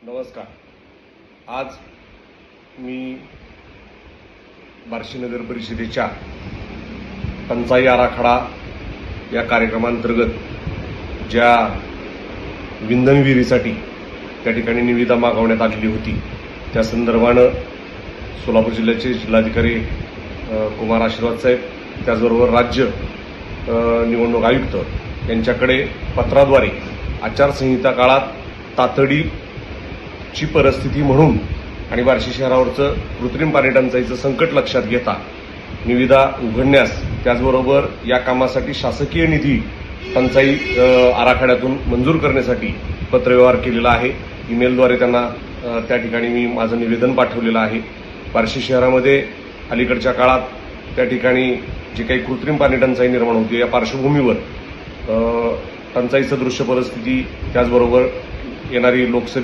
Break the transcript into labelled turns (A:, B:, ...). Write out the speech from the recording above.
A: नमस्कार. आज मी बार्शी नगर परिषदेच्या टंचाई आराखडा या कार्यक्रमांतर्गत ज्या विंधन विहिरीसाठी त्या ठिकाणी निविदा मागवण्यात आलेली होती त्या संदर्भानं सोलापूर जिल्ह्याचे जिल्हाधिकारी कुमार आशीर्वाद साहेब, त्याचबरोबर राज्य निवडणूक आयुक्त यांच्याकडे पत्राद्वारे आचारसंहिता काळात तातडीची परिस्थिती म्हणून आणि बार्शी शहरावरचं कृत्रिम पाणी टंचाईचं संकट लक्षात घेता निविदा उघडण्यास, त्याचबरोबर या कामासाठी शासकीय निधी टंचाई आराखड्यातून मंजूर करण्यासाठी पत्रव्यवहार केलेला आहे. ईमेलद्वारे त्यांना त्या ठिकाणी मी माझं निवेदन पाठवलेलं आहे. बार्शी शहरामध्ये अलीकडच्या काळात त्या ठिकाणी जे काही कृत्रिम पाणी टंचाई निर्माण होती या पार्श्वभूमीवर टंचाई सदृश्य परिस्थिती, त्याचबरोबर येणारी लोकसभा